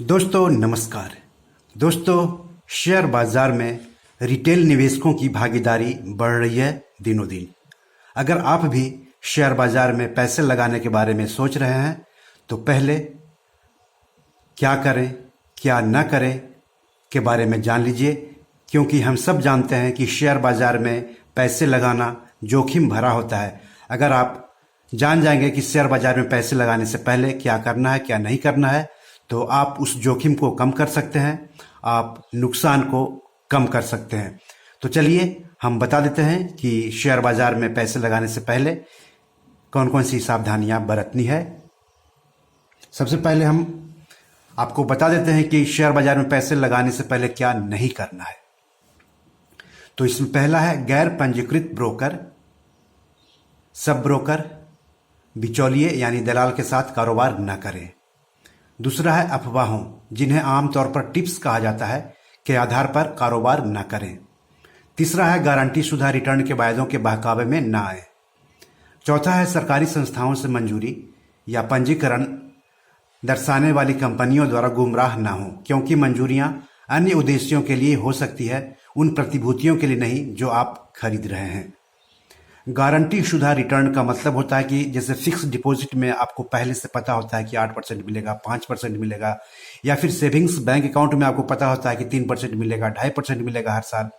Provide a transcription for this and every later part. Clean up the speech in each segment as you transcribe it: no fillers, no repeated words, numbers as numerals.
दोस्तों नमस्कार। दोस्तों, शेयर बाजार में रिटेल निवेशकों की भागीदारी बढ़ रही है दिनों दिन। अगर आप भी शेयर बाजार में पैसे लगाने के बारे में सोच रहे हैं तो पहले क्या करें क्या न करें के बारे में जान लीजिए, क्योंकि हम सब जानते हैं कि शेयर बाजार में पैसे लगाना जोखिम भरा होता है। अगर आप जान जाएंगे कि शेयर बाजार में पैसे लगाने से पहले क्या करना है क्या नहीं करना है, तो आप उस जोखिम को कम कर सकते हैं, आप नुकसान को कम कर सकते हैं। तो चलिए हम बता देते हैं कि शेयर बाजार में पैसे लगाने से पहले कौन कौन सी सावधानियां बरतनी है। सबसे पहले हम आपको बता देते हैं कि शेयर बाजार में पैसे लगाने से पहले क्या नहीं करना है। तो इसमें पहला है गैर पंजीकृत ब्रोकर, सब ब्रोकर, बिचौलिए यानी दलाल के साथ कारोबार न करें। दूसरा है अफवाहों, जिन्हें आमतौर पर टिप्स कहा जाता है, के आधार पर कारोबार न करें। तीसरा है गारंटी शुदा रिटर्न के वायदों के बहकावे में न आए। चौथा है सरकारी संस्थाओं से मंजूरी या पंजीकरण दर्शाने वाली कंपनियों द्वारा गुमराह न हो, क्योंकि मंजूरियां अन्य उद्देश्यों के लिए हो सकती है, उन प्रतिभूतियों के लिए नहीं जो आप खरीद रहे हैं। गारंटी शुदा रिटर्न का मतलब होता है कि जैसे फिक्स डिपॉजिट में आपको पहले से पता होता है कि 8% मिलेगा, 5% मिलेगा, या फिर सेविंग्स बैंक अकाउंट में आपको पता होता है कि 3% मिलेगा, 2.5% मिलेगा हर साल।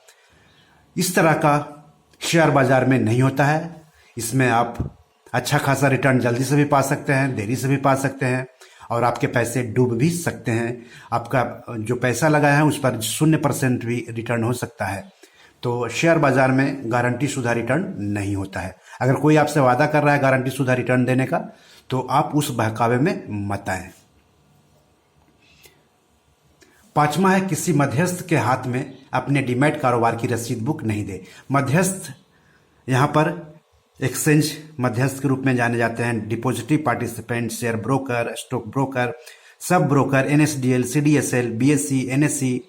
इस तरह का शेयर बाजार में नहीं होता है। इसमें आप अच्छा खासा रिटर्न जल्दी से भी पा सकते हैं, देरी से भी पा सकते हैं, और आपके पैसे डूब भी सकते हैं। आपका जो पैसा लगाया है उस पर 0% भी रिटर्न हो सकता है। तो शेयर बाजार में गारंटी शुदा रिटर्न नहीं होता है। अगर कोई आपसे वादा कर रहा है गारंटी शुदा रिटर्न देने का, तो आप उस बहकावे में मत आएं। पांचवा है किसी मध्यस्थ के हाथ में अपने डीमैट कारोबार की रसीद बुक नहीं दे। मध्यस्थ यहां पर एक्सचेंज मध्यस्थ के रूप में जाने जाते हैं। Depository participant, share broker, stock broker, sub broker, NSDL, CDSL, BSE, NSE,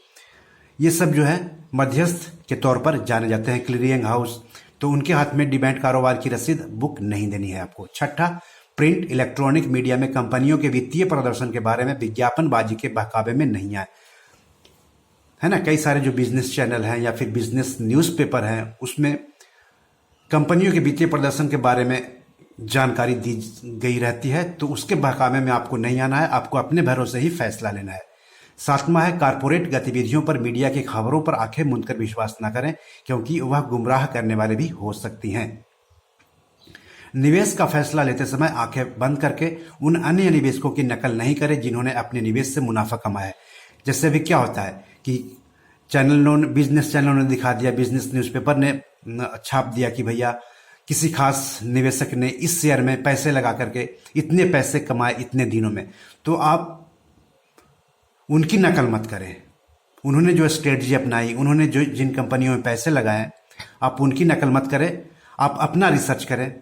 ये सब जो है मध्यस्थ के तौर पर जाने जाते हैं, क्लियरिंग हाउस। तो उनके हाथ में डीमैट कारोबार की रसीद बुक नहीं देनी है आपको। छठा, प्रिंट इलेक्ट्रॉनिक मीडिया में कंपनियों के वित्तीय प्रदर्शन के बारे में विज्ञापनबाजी के बहकावे में नहीं आए। है ना, कई सारे जो बिजनेस चैनल हैं या फिर बिजनेस न्यूज़पेपर हैं, उसमें कंपनियों के वित्तीय प्रदर्शन के बारे में जानकारी दी गई रहती है, तो उसके बहकावे में आपको नहीं आना है। आपको अपने भरोसे ही फैसला लेना है। सातवां है कारपोरेट गतिविधियों पर मीडिया की खबरों पर आंखें मूंद कर विश्वास न करें, क्योंकि वह गुमराह करने वाले भी हो सकती हैं। निवेश का फैसला लेते समय आंखें बंद करके उन अन्य निवेशकों की नकल नहीं करें जिन्होंने अपने निवेश से मुनाफा कमाया है। जैसे अभी क्या होता है कि बिजनेस चैनलों ने दिखा दिया, बिजनेस न्यूज़पेपर ने छाप दिया कि भैया किसी खास निवेशक ने इस शेयर में पैसे लगा करके इतने पैसे कमाए इतने दिनों में। तो आप उनकी नकल मत करें। उन्होंने जो स्ट्रेटजी अपनाई, उन्होंने जो जिन कंपनियों में पैसे लगाए, आप उनकी नकल मत करें। आप अपना रिसर्च करें,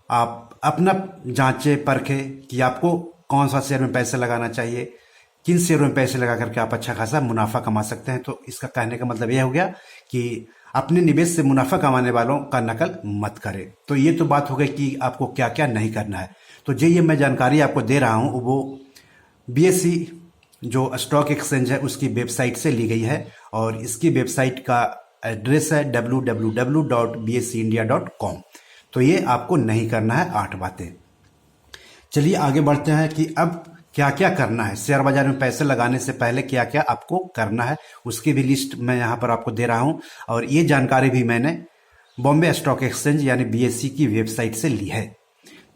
आप अपना जांचें परखें कि आपको कौन सा शेयर में पैसे लगाना चाहिए, किन शेयरों में पैसे लगा करके आप अच्छा खासा मुनाफा कमा सकते हैं। तो इसका कहने का मतलब यह हो गया कि अपने निवेश से मुनाफा कमाने वालों का नकल मत करें। तो ये तो बात हो गई कि आपको क्या क्या नहीं करना है। तो ये मैं जानकारी आपको दे रहा हूँ, वो बीएसई जो स्टॉक एक्सचेंज है उसकी वेबसाइट से ली गई है, और इसकी वेबसाइट का एड्रेस है www.bseindia.com। तो ये आपको नहीं करना है 8 बातें। चलिए आगे बढ़ते हैं कि अब क्या क्या करना है। शेयर बाजार में पैसे लगाने से पहले क्या क्या आपको करना है, उसकी भी लिस्ट मैं यहाँ पर आपको दे रहा हूँ, और ये जानकारी भी मैंने बॉम्बे स्टॉक एक्सचेंज यानी बीएसई की वेबसाइट से ली है।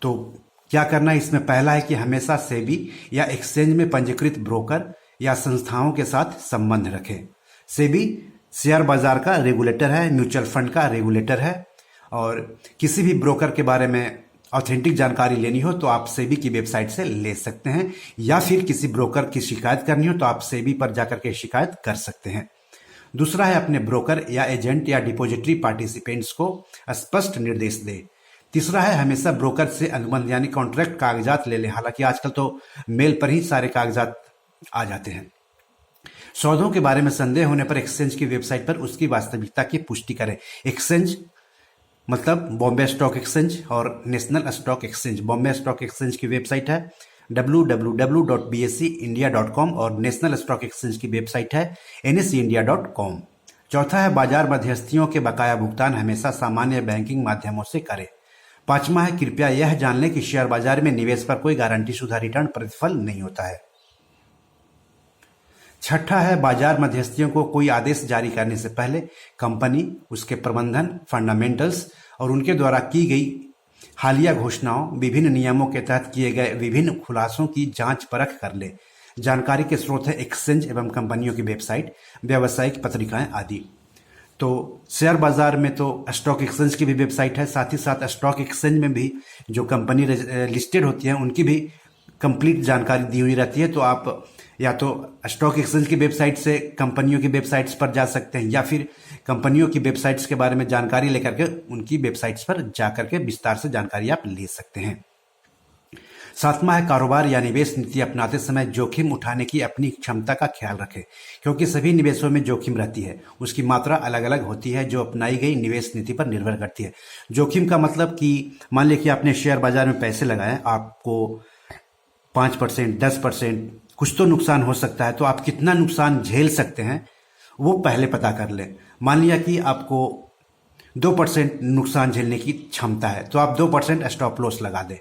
तो क्या करना है इसमें, पहला है कि हमेशा सेबी या एक्सचेंज में पंजीकृत ब्रोकर या संस्थाओं के साथ संबंध रखें। सेबी शेयर बाजार का रेगुलेटर है, म्यूचुअल फंड का रेगुलेटर है, और किसी भी ब्रोकर के बारे में ऑथेंटिक जानकारी लेनी हो तो आप सेबी की वेबसाइट से ले सकते हैं, या फिर किसी ब्रोकर की शिकायत करनी हो तो आप सेबी पर जाकर के शिकायत कर सकते हैं। दूसरा है अपने ब्रोकर या एजेंट या डिपॉजिटरी पार्टिसिपेंट्स को स्पष्ट निर्देश दे। तीसरा है हमेशा ब्रोकर से अनुबंध यानी कॉन्ट्रैक्ट कागजात ले लें। हालांकि आजकल तो मेल पर ही सारे कागजात आ जाते हैं। सौदों के बारे में संदेह होने पर एक्सचेंज की वेबसाइट पर उसकी वास्तविकता की पुष्टि करें। एक्सचेंज मतलब बॉम्बे स्टॉक एक्सचेंज और national stock exchange. Bombay stock exchange की वेबसाइट है www.bseindia.com और नेशनल स्टॉक एक्सचेंज की वेबसाइट है nseindia.com। चौथा है बाजार मध्यस्थियों के बकाया भुगतान हमेशा सामान्य बैंकिंग माध्यमों से करें। पांचवा है कृपया यह जान लें कि शेयर बाजार में निवेश पर कोई गारंटी शुदा रिटर्न प्रतिफल नहीं होता है। छठा है बाजार मध्यस्थियों को कोई आदेश जारी करने से पहले कंपनी, उसके प्रबंधन, फंडामेंटल्स और उनके द्वारा की गई हालिया घोषणाओं, विभिन्न नियमों के तहत किए गए विभिन्न खुलासों की जांच परख कर ले। जानकारी के स्रोत है एक्सचेंज एवं कंपनियों की वेबसाइट, व्यावसायिक पत्रिकाएं आदि। तो शेयर बाजार में तो स्टॉक एक्सचेंज की भी वेबसाइट है, साथ ही साथ स्टॉक एक्सचेंज में भी जो कंपनी लिस्टेड होती है उनकी भी कंप्लीट जानकारी दी हुई रहती है। तो आप या तो स्टॉक एक्सचेंज की वेबसाइट से कंपनियों की वेबसाइट्स पर जा सकते हैं या फिर कंपनियों की वेबसाइट्स के बारे में जानकारी लेकर के उनकी वेबसाइट्स पर जाकर के विस्तार से जानकारी आप ले सकते हैं। सातवां है कारोबार या निवेश नीति अपनाते समय जोखिम उठाने की अपनी क्षमता का ख्याल रखें, क्योंकि सभी निवेशों में जोखिम रहती है, उसकी मात्रा अलग अलग होती है जो अपनाई गई निवेश नीति पर निर्भर करती है। जोखिम का मतलब कि मान लीजिए कि आपने शेयर बाजार में पैसे लगाए, आपको 5%, 10% कुछ तो नुकसान हो सकता है, तो आप कितना नुकसान झेल सकते हैं वो पहले पता कर लें। मान लिया कि आपको 2% नुकसान झेलने की क्षमता है, तो आप 2% स्टॉप लॉस लगा दें।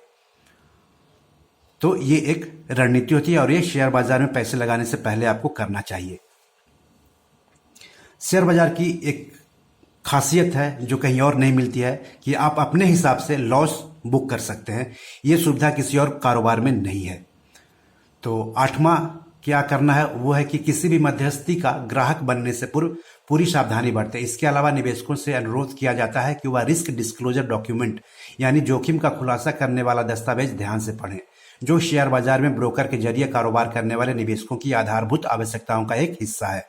तो ये एक रणनीति होती है और ये शेयर बाजार में पैसे लगाने से पहले आपको करना चाहिए। शेयर बाजार की एक खासियत है जो कहीं और नहीं मिलती है कि आप अपने हिसाब से लॉस बुक कर सकते हैं। ये सुविधा किसी और कारोबार में नहीं है। तो आठवां क्या करना है वो है कि किसी भी मध्यस्थी का ग्राहक बनने से पूर्व पूरी सावधानी बरतें। इसके अलावा निवेशकों से अनुरोध किया जाता है कि वह रिस्क डिस्क्लोजर डॉक्यूमेंट यानी जोखिम का खुलासा करने वाला दस्तावेज ध्यान से पढ़ें, जो शेयर बाजार में ब्रोकर के जरिए कारोबार करने वाले निवेशकों की आधारभूत आवश्यकताओं का एक हिस्सा है।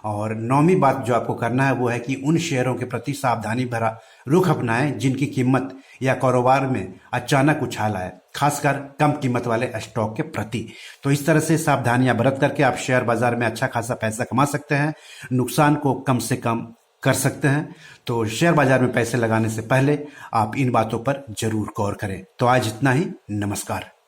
और नौवीं बात जो आपको करना है वो है कि उन शेयरों के प्रति सावधानी भरा रुख अपनाएं जिनकी कीमत या कारोबार में अचानक उछाल आए, खासकर कम कीमत वाले स्टॉक के प्रति। तो इस तरह से सावधानियां बरत करके आप शेयर बाजार में अच्छा खासा पैसा कमा सकते हैं, नुकसान को कम से कम कर सकते हैं। तो शेयर बाजार में पैसे लगाने से पहले आप इन बातों पर जरूर गौर करें। तो आज इतना ही, नमस्कार।